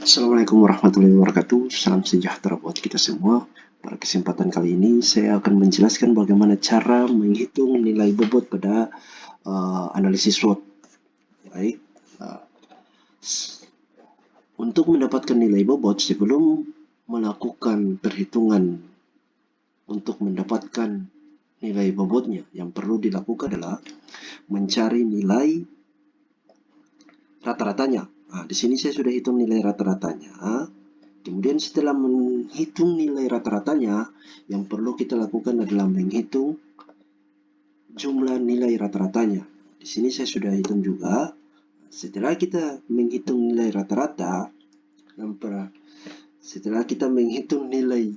Assalamualaikum warahmatullahi wabarakatuh. Salam sejahtera buat kita semua. Pada kesempatan kali ini saya akan menjelaskan bagaimana cara menghitung nilai bobot pada analisis SWOT. Baik, uh, untuk mendapatkan nilai bobot sebelum melakukan perhitungan untuk mendapatkan nilai bobotnya, yang perlu dilakukan adalah mencari nilai rata-ratanya. Nah, di sini saya sudah hitung nilai rata-ratanya. Kemudian setelah menghitung nilai rata-ratanya, yang perlu kita lakukan adalah menghitung jumlah nilai rata-ratanya. Di sini saya sudah hitung juga. Setelah kita menghitung nilai rata-rata, setelah kita menghitung nilai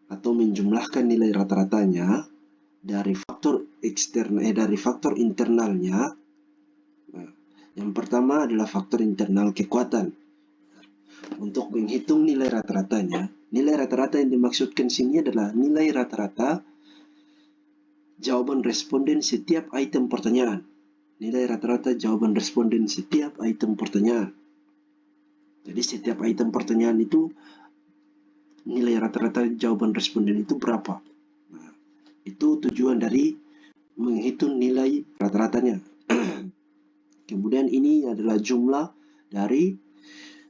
atau menjumlahkan nilai rata-ratanya dari faktor eksternal dari faktor internalnya, yang pertama adalah faktor internal kekuatan. Untuk menghitung nilai rata-ratanya, nilai rata-rata yang dimaksudkan sini adalah nilai rata-rata jawaban responden setiap item pertanyaan. Nilai rata-rata jawaban responden setiap item pertanyaan. Jadi setiap item pertanyaan itu nilai rata-rata jawaban responden itu berapa. Nah, itu tujuan dari menghitung nilai rata-ratanya. Kemudian ini adalah jumlah dari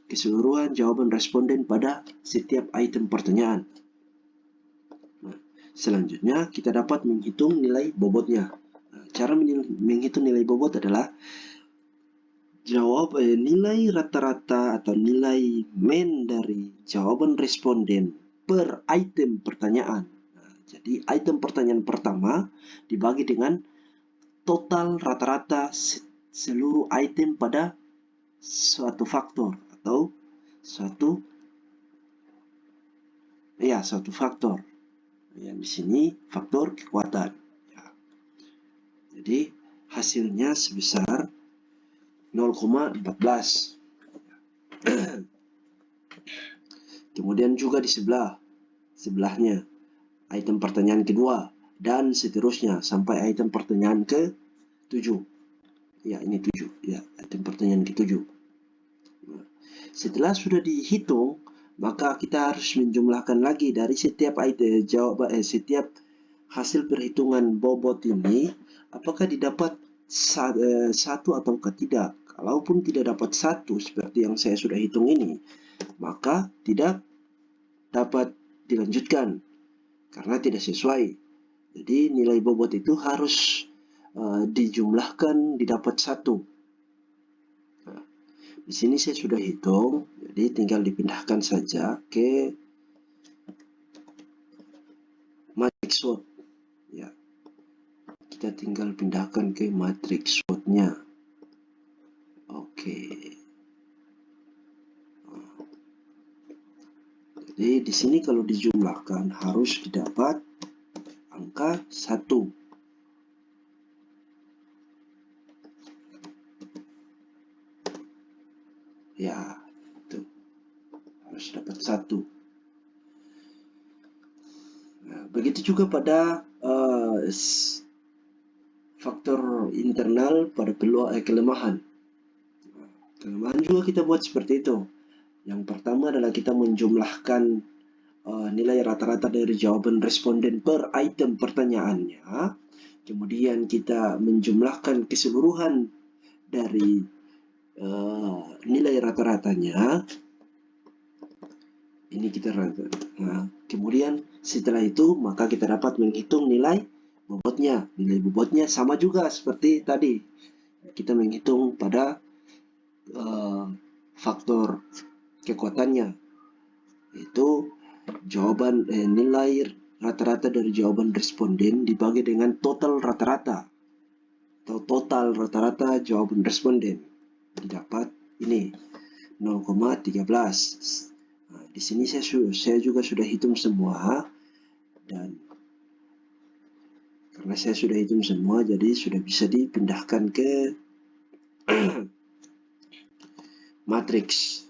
keseluruhan jawaban responden pada setiap item pertanyaan. Nah, selanjutnya kita dapat menghitung nilai bobotnya. Nah, cara menghitung nilai bobot adalah nilai rata-rata atau nilai mean dari jawaban responden per item pertanyaan. Nah, jadi item pertanyaan pertama dibagi dengan total rata-rata seluruh item pada suatu faktor atau suatu faktor. Yang di sini faktor kekuatan. Ya. Jadi hasilnya sebesar 0,14. Kemudian juga di sebelahnya item pertanyaan kedua dan seterusnya sampai item pertanyaan ke-7. Ya, ini 7. Ya, item pertanyaan ke-7. Setelah sudah dihitung, maka kita harus menjumlahkan lagi dari setiap item setiap hasil perhitungan bobot ini apakah didapat satu atau tidak. Kalaupun tidak dapat satu seperti yang saya sudah hitung ini, maka tidak dapat dilanjutkan karena tidak sesuai. Jadi nilai bobot itu harus dijumlahkan didapat satu. Nah, di sini saya sudah hitung, jadi tinggal dipindahkan saja ke matrix SWOT. Ya, kita tinggal pindahkan ke matrix SWOT-nya. Oke. Jadi di sini kalau dijumlahkan harus didapat angka 1. Ya, itu harus dapat 1. Nah, begitu juga pada faktor internal pada kelemahan. Kelemahan juga kita buat seperti itu. Yang pertama adalah kita menjumlahkan nilai rata-rata dari jawaban responden per item pertanyaannya. Kemudian kita menjumlahkan keseluruhan dari nilai rata-ratanya. Ini kita rata. Nah, kemudian setelah itu maka kita dapat menghitung nilai bobotnya. Nilai bobotnya sama juga seperti tadi. Kita menghitung pada faktor kekuatannya. Itu jawaban nilai rata-rata dari jawaban responden dibagi dengan total rata-rata atau total rata-rata jawaban responden. Didapat ini 0,13. Nah, di sini saya juga sudah hitung semua, dan karena saya sudah hitung semua jadi sudah bisa dipindahkan ke matrix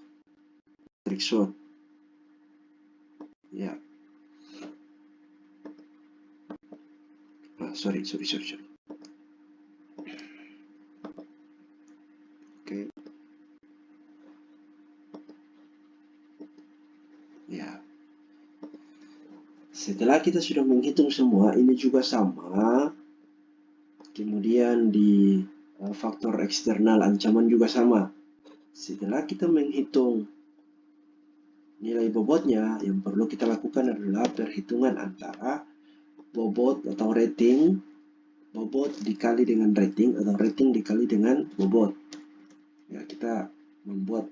SWOT. Ya. Sorry. Oke. Setelah kita sudah menghitung semua, ini juga sama. Kemudian di faktor eksternal ancaman juga sama. Setelah kita menghitung nilai bobotnya, yang perlu kita lakukan adalah perhitungan antara bobot atau rating, bobot dikali dengan rating, atau rating dikali dengan bobot. Ya, kita membuat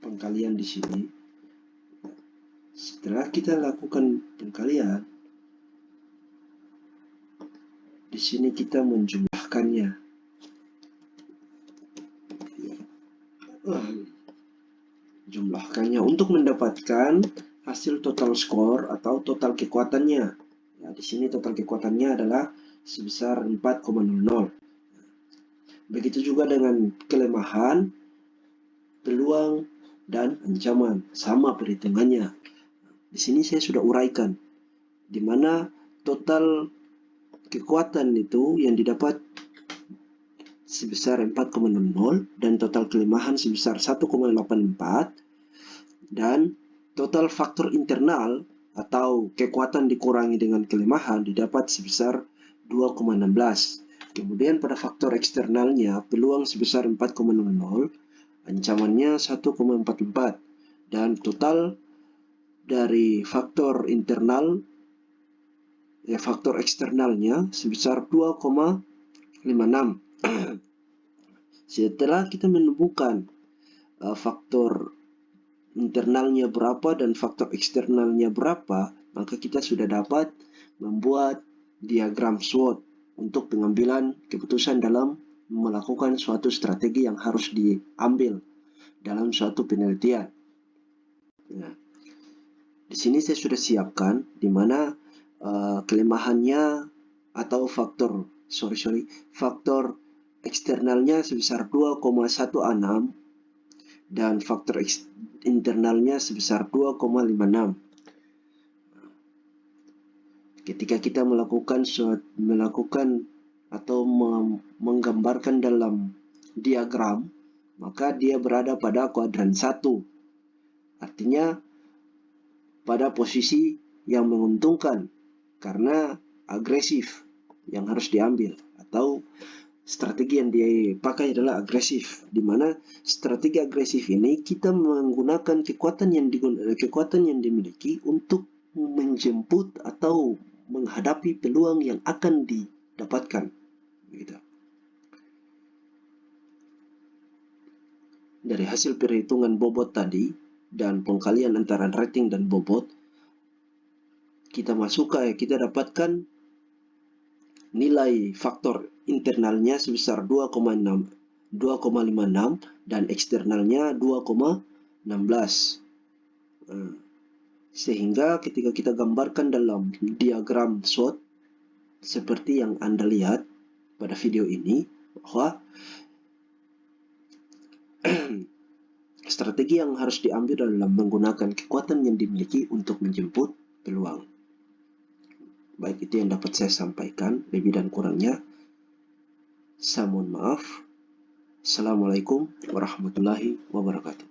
pengkalian di sini. Setelah kita lakukan pengkalian, di sini kita menjumlahkannya. Jumlahkannya untuk mendapatkan hasil total skor atau total kekuatannya. Ya, di sini total kekuatannya adalah sebesar 4,00. Begitu juga dengan kelemahan, peluang, dan ancaman. Sama perhitungannya. Di sini saya sudah uraikan, di mana total kekuatan itu yang didapat sebesar 4,00 dan total kelemahan sebesar 1,84 dan total faktor internal atau kekuatan dikurangi dengan kelemahan didapat sebesar 2,16. Kemudian pada faktor eksternalnya peluang sebesar 4,00, ancamannya 1,44 dan total dari faktor internal faktor eksternalnya sebesar 2,56. Setelah kita menemukan faktor internalnya berapa dan faktor eksternalnya berapa, maka kita sudah dapat membuat diagram SWOT untuk pengambilan keputusan dalam melakukan suatu strategi yang harus diambil dalam suatu penelitian. Nah, di sini saya sudah siapkan di mana kelemahannya atau faktor eksternalnya sebesar 2,16 dan faktor internalnya sebesar 2,56. Ketika kita melakukan atau menggambarkan dalam diagram, maka dia berada pada kuadran 1. Artinya pada posisi yang menguntungkan karena agresif yang harus diambil, atau strategi yang dipakai adalah agresif, di mana strategi agresif ini kita menggunakan kekuatan yang dimiliki untuk menjemput atau menghadapi peluang yang akan didapatkan. Gitu. Dari hasil perhitungan bobot tadi dan pengkalian antara rating dan bobot, kita dapatkan nilai faktor internalnya sebesar 2,56 dan eksternalnya 2,16. Sehingga ketika kita gambarkan dalam diagram SWOT seperti yang Anda lihat pada video ini, bahwa strategi yang harus diambil adalah menggunakan kekuatan yang dimiliki untuk menjemput peluang. Baik, itu yang dapat saya sampaikan. Lebih dan kurangnya, saya mohon maaf. Assalamualaikum warahmatullahi wabarakatuh.